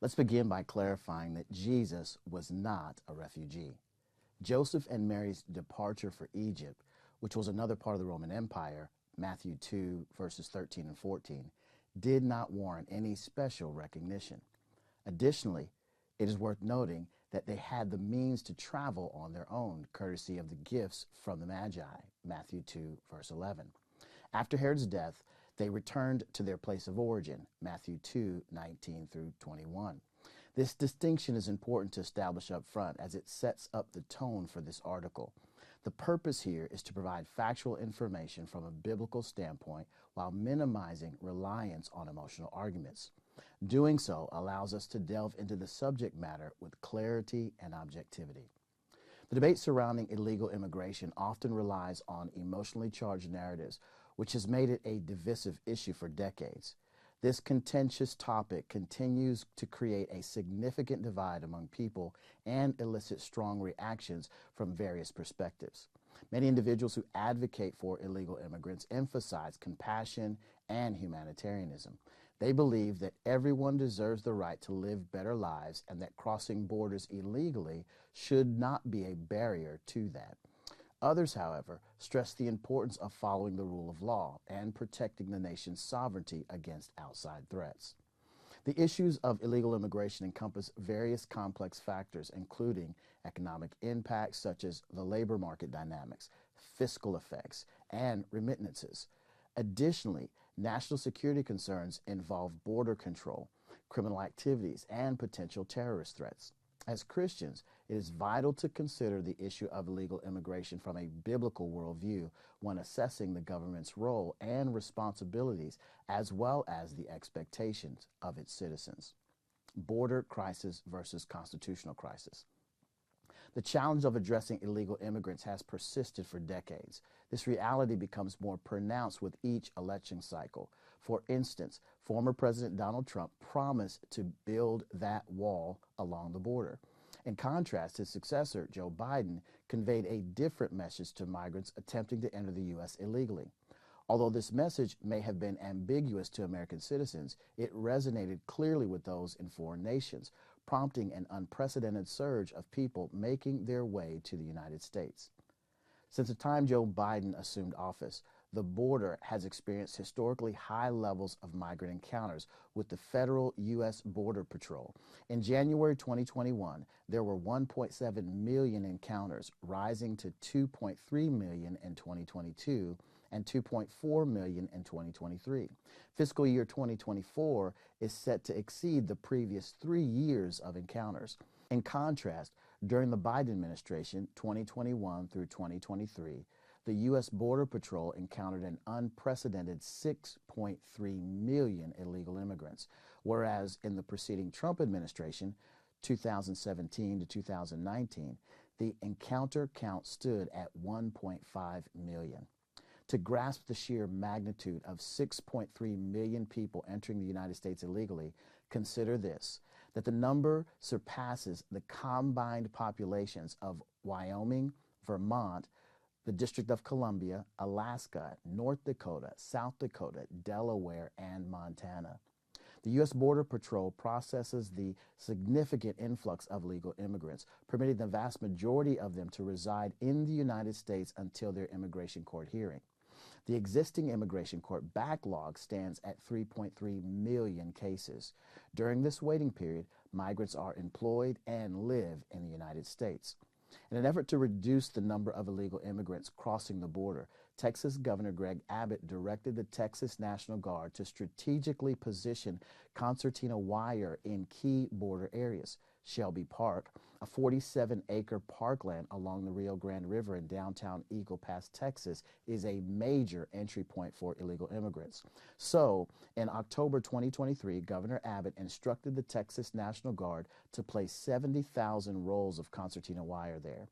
Let's begin by clarifying that Jesus was not a refugee. Joseph and Mary's departure for Egypt, which was another part of the Roman Empire, Matthew 2, verses 13 and 14, did not warrant any special recognition. Additionally, it is worth noting that they had the means to travel on their own, courtesy of the gifts from the Magi, Matthew 2, verse 11. After Herod's death, they returned to their place of origin, Matthew 2, 19 through 21. This distinction is important to establish up front as it sets up the tone for this article. The purpose here is to provide factual information from a biblical standpoint while minimizing reliance on emotional arguments. Doing so allows us to delve into the subject matter with clarity and objectivity. The debate surrounding illegal immigration often relies on emotionally charged narratives, which has made it a divisive issue for decades. This contentious topic continues to create a significant divide among people and elicit strong reactions from various perspectives. Many individuals who advocate for illegal immigrants emphasize compassion and humanitarianism. They believe that everyone deserves the right to live better lives and that crossing borders illegally should not be a barrier to that. Others, however, stress the importance of following the rule of law and protecting the nation's sovereignty against outside threats. The issues of illegal immigration encompass various complex factors, including economic impacts such as the labor market dynamics, fiscal effects, and remittances. Additionally, national security concerns involve border control, criminal activities, and potential terrorist threats. As Christians, it is vital to consider the issue of illegal immigration from a biblical worldview when assessing the government's role and responsibilities, as well as the expectations of its citizens. Border crisis versus constitutional crisis. The challenge of addressing illegal immigrants has persisted for decades. This reality becomes more pronounced with each election cycle. For instance, former President Donald Trump promised to build that wall along the border. In contrast, his successor, Joe Biden, conveyed a different message to migrants attempting to enter the U.S. illegally. Although this message may have been ambiguous to American citizens, it resonated clearly with those in foreign nations, prompting an unprecedented surge of people making their way to the United States. Since the time Joe Biden assumed office, the border has experienced historically high levels of migrant encounters with the federal U.S. Border Patrol. In January 2021, there were 1.7 million encounters, rising to 2.3 million in 2022 and 2.4 million in 2023. Fiscal year 2024 is set to exceed the previous 3 years of encounters. In contrast, during the Biden administration, 2021 through 2023, the U.S. Border Patrol encountered an unprecedented 6.3 million illegal immigrants, whereas in the preceding Trump administration, 2017 to 2019, the encounter count stood at 1.5 million. To grasp the sheer magnitude of 6.3 million people entering the United States illegally, consider this, that the number surpasses the combined populations of Wyoming, Vermont, the District of Columbia, Alaska, North Dakota, South Dakota, Delaware, and Montana. The U.S. Border Patrol processes the significant influx of legal immigrants, permitting the vast majority of them to reside in the United States until their immigration court hearing. The existing immigration court backlog stands at 3.3 million cases. During this waiting period, migrants are employed and live in the United States. In an effort to reduce the number of illegal immigrants crossing the border, Texas Governor Greg Abbott directed the Texas National Guard to strategically position concertina wire in key border areas. Shelby Park, a 47-acre parkland along the Rio Grande River in downtown Eagle Pass, Texas, is a major entry point for illegal immigrants. So, in October 2023, Governor Abbott instructed the Texas National Guard to place 70,000 rolls of concertina wire there.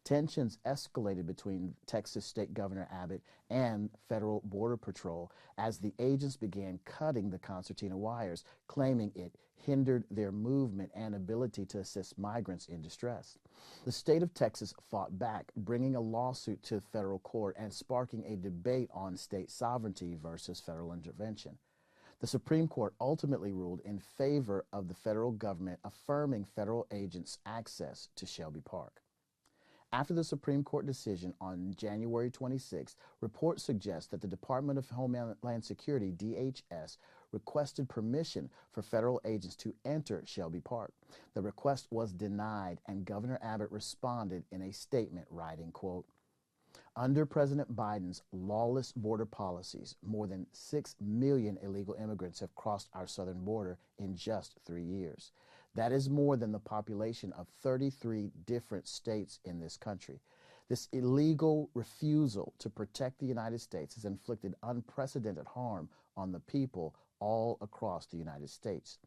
Tensions escalated between Texas State Governor Abbott and Federal Border Patrol as the agents began cutting the concertina wires, claiming it hindered their movement and ability to assist migrants in distress. The state of Texas fought back, bringing a lawsuit to federal court and sparking a debate on state sovereignty versus federal intervention. The Supreme Court ultimately ruled in favor of the federal government, affirming federal agents' access to Shelby Park. After the Supreme Court decision on January 26, reports suggest that the Department of Homeland Security, DHS, requested permission for federal agents to enter Shelby Park. The request was denied, and Governor Abbott responded in a statement writing, quote, "Under President Biden's lawless border policies, more than 6 million illegal immigrants have crossed our southern border in just 3 years. That is more than the population of 33 different states in this country. This illegal refusal to protect the United States has inflicted unprecedented harm on the people all across the United States."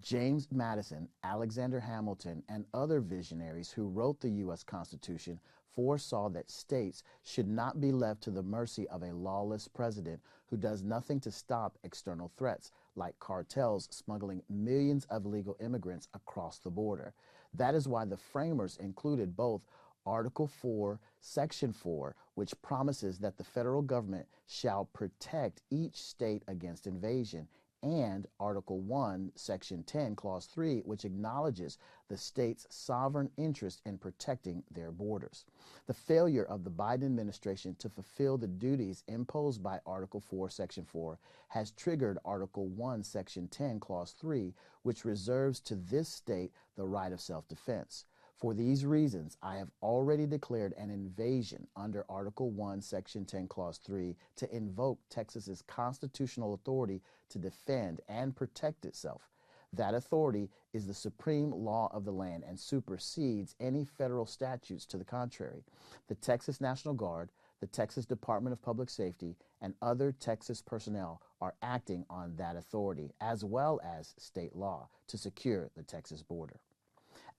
James Madison, Alexander Hamilton, and other visionaries who wrote the U.S. Constitution foresaw that states should not be left to the mercy of a lawless president who does nothing to stop external threats, like cartels smuggling millions of illegal immigrants across the border. That is why the framers included both Article 4, Section 4, which promises that the federal government shall protect each state against invasion, and Article 1, Section 10, Clause 3, which acknowledges the state's sovereign interest in protecting their borders. The failure of the Biden administration to fulfill the duties imposed by Article 4, Section 4 has triggered Article 1, Section 10, Clause 3, which reserves to this state the right of self-defense. For these reasons, I have already declared an invasion under Article 1, Section 10, Clause 3 to invoke Texas's constitutional authority to defend and protect itself. That authority is the supreme law of the land and supersedes any federal statutes to the contrary. The Texas National Guard, the Texas Department of Public Safety, and other Texas personnel are acting on that authority, as well as state law, to secure the Texas border.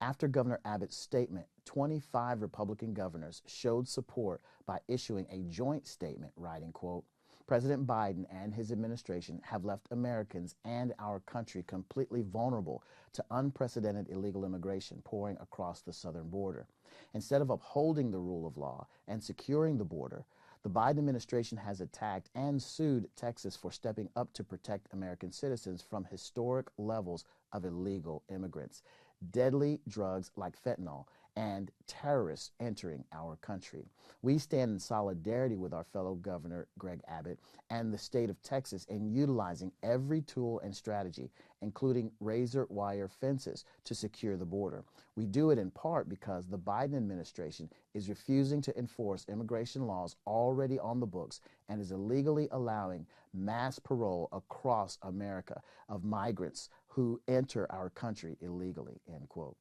After Governor Abbott's statement, 25 Republican governors showed support by issuing a joint statement writing, quote, "President Biden and his administration have left Americans and our country completely vulnerable to unprecedented illegal immigration pouring across the southern border. Instead of upholding the rule of law and securing the border, the Biden administration has attacked and sued Texas for stepping up to protect American citizens from historic levels of illegal immigrants, deadly drugs like fentanyl, and terrorists entering our country. We stand in solidarity with our fellow Governor Greg Abbott and the state of Texas in utilizing every tool and strategy, including razor wire fences, to secure the border. We do it in part because the Biden administration is refusing to enforce immigration laws already on the books and is illegally allowing mass parole across America of migrants who enter our country illegally," end quote.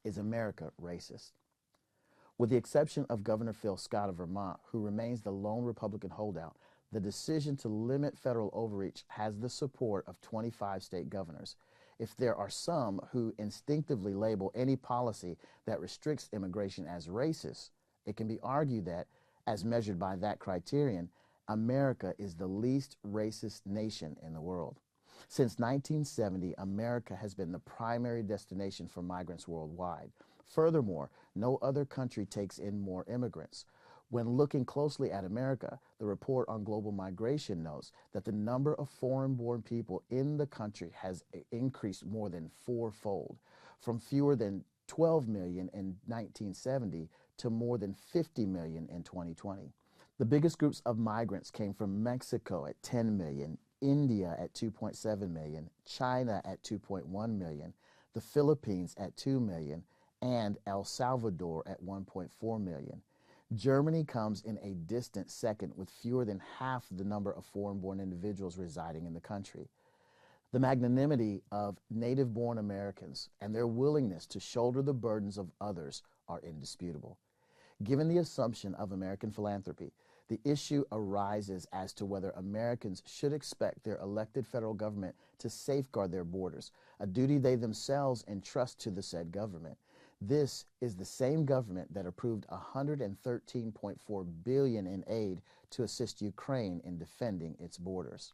Is America racist? With the exception of Governor Phil Scott of Vermont, who remains the lone Republican holdout, the decision to limit federal overreach has the support of 25 state governors. If there are some who instinctively label any policy that restricts immigration as racist, it can be argued that, as measured by that criterion, America is the least racist nation in the world. Since 1970, America has been the primary destination for migrants worldwide. Furthermore, no other country takes in more immigrants. When looking closely at America, the report on global migration notes that the number of foreign-born people in the country has increased more than fourfold, from fewer than 12 million in 1970 to more than 50 million in 2020. The biggest groups of migrants came from Mexico at 10 million, India at 2.7 million, China at 2.1 million, the Philippines at 2 million, and El Salvador at 1.4 million. Germany comes in a distant second with fewer than half the number of foreign-born individuals residing in the country. The magnanimity of native-born Americans and their willingness to shoulder the burdens of others are indisputable. Given the assumption of American philanthropy, the issue arises as to whether Americans should expect their elected federal government to safeguard their borders, a duty they themselves entrust to the said government. This is the same government that approved $113.4 billion in aid to assist Ukraine in defending its borders.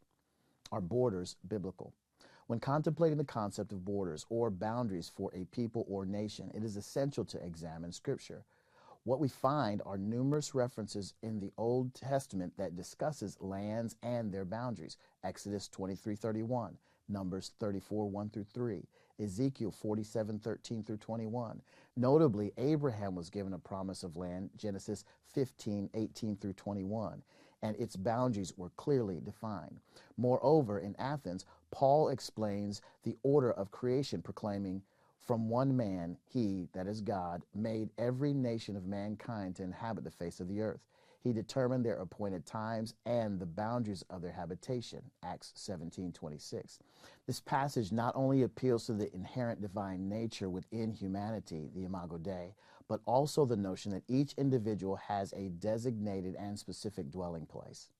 Are borders biblical? When contemplating the concept of borders or boundaries for a people or nation, it is essential to examine Scripture. what we find are numerous references in the Old Testament that discusses lands and their boundaries. Exodus 23:31, Numbers 34:1 through 3, Ezekiel 47:13 through 21. Notably, Abraham was given a promise of land, Genesis 15:18 through 21, and its boundaries were clearly defined. Moreover, in Athens, Paul explains the order of creation, proclaiming, "From one man, he, that is God, made every nation of mankind to inhabit the face of the earth. He determined their appointed times and the boundaries of their habitation." Acts 17:26. This passage not only appeals to the inherent divine nature within humanity, the Imago Dei, but also the notion that each individual has a designated and specific dwelling place.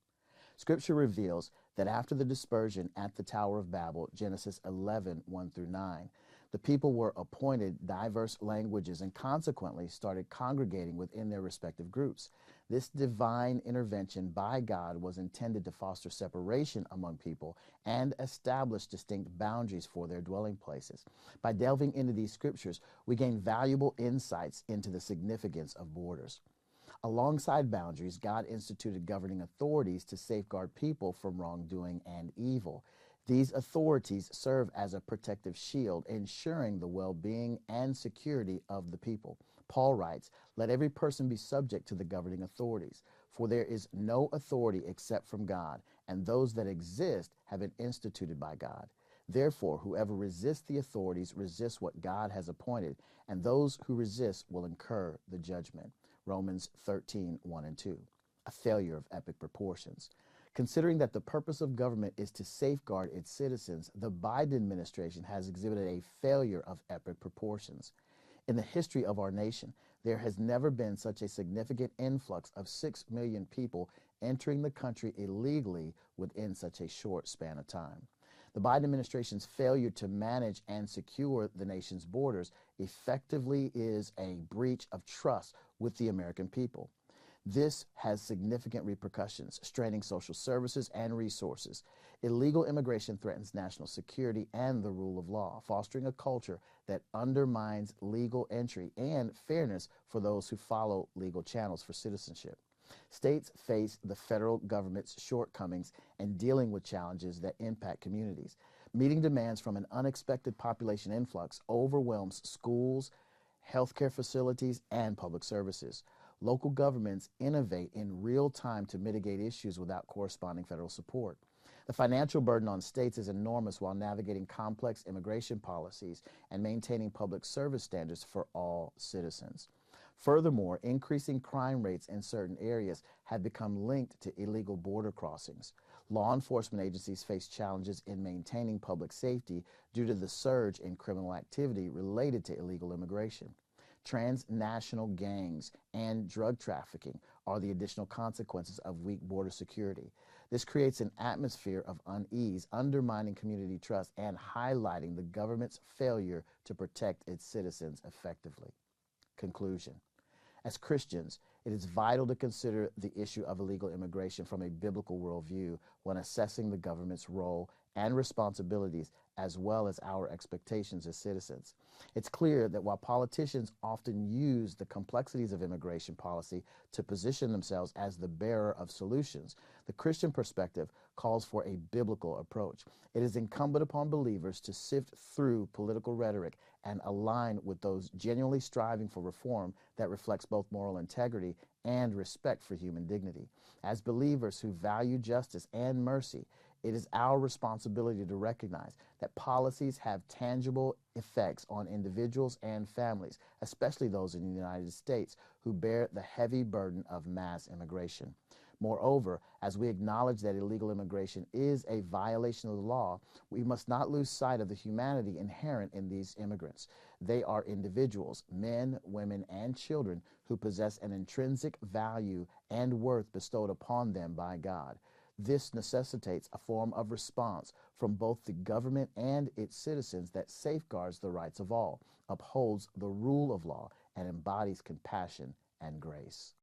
Scripture reveals that after the dispersion at the Tower of Babel, Genesis 11:1 through 9, the people were appointed diverse languages and consequently started congregating within their respective groups. This divine intervention by God was intended to foster separation among people and establish distinct boundaries for their dwelling places. By delving into these scriptures, we gain valuable insights into the significance of borders. Alongside boundaries, God instituted governing authorities to safeguard people from wrongdoing and evil. These authorities serve as a protective shield, ensuring the well-being and security of the people. Paul writes, "Let every person be subject to the governing authorities, for there is no authority except from God, and those that exist have been instituted by God. Therefore, whoever resists the authorities resists what God has appointed, and those who resist will incur the judgment." Romans 13:1 and 2. A failure of epic proportions. Considering that the purpose of government is to safeguard its citizens, the Biden administration has exhibited a failure of epic proportions. In the history of our nation, there has never been such a significant influx of 6 million people entering the country illegally within such a short span of time. The Biden administration's failure to manage and secure the nation's borders effectively is a breach of trust with the American people. This has significant repercussions, straining social services and resources. Illegal immigration threatens national security and the rule of law, fostering a culture that undermines legal entry and fairness for those who follow legal channels for citizenship. States face the federal government's shortcomings in dealing with challenges that impact communities. Meeting demands from an unexpected population influx overwhelms schools, healthcare facilities, and public services. Local governments innovate in real time to mitigate issues without corresponding federal support. The financial burden on states is enormous while navigating complex immigration policies and maintaining public service standards for all citizens. Furthermore, increasing crime rates in certain areas have become linked to illegal border crossings. Law enforcement agencies face challenges in maintaining public safety due to the surge in criminal activity related to illegal immigration. Transnational gangs and drug trafficking are the additional consequences of weak border security. This creates an atmosphere of unease, undermining community trust and highlighting the government's failure to protect its citizens effectively. Conclusion. As Christians, it is vital to consider the issue of illegal immigration from a biblical worldview when assessing the government's role and responsibilities, as well as our expectations as citizens. It's clear that while politicians often use the complexities of immigration policy to position themselves as the bearer of solutions, the Christian perspective calls for a biblical approach. It is incumbent upon believers to sift through political rhetoric and align with those genuinely striving for reform that reflects both moral integrity and respect for human dignity. As believers who value justice and mercy, it is our responsibility to recognize that policies have tangible effects on individuals and families, especially those in the United States who bear the heavy burden of mass immigration. Moreover, as we acknowledge that illegal immigration is a violation of the law, we must not lose sight of the humanity inherent in these immigrants. They are individuals, men, women, and children who possess an intrinsic value and worth bestowed upon them by God. This necessitates a form of response from both the government and its citizens that safeguards the rights of all, upholds the rule of law, and embodies compassion and grace.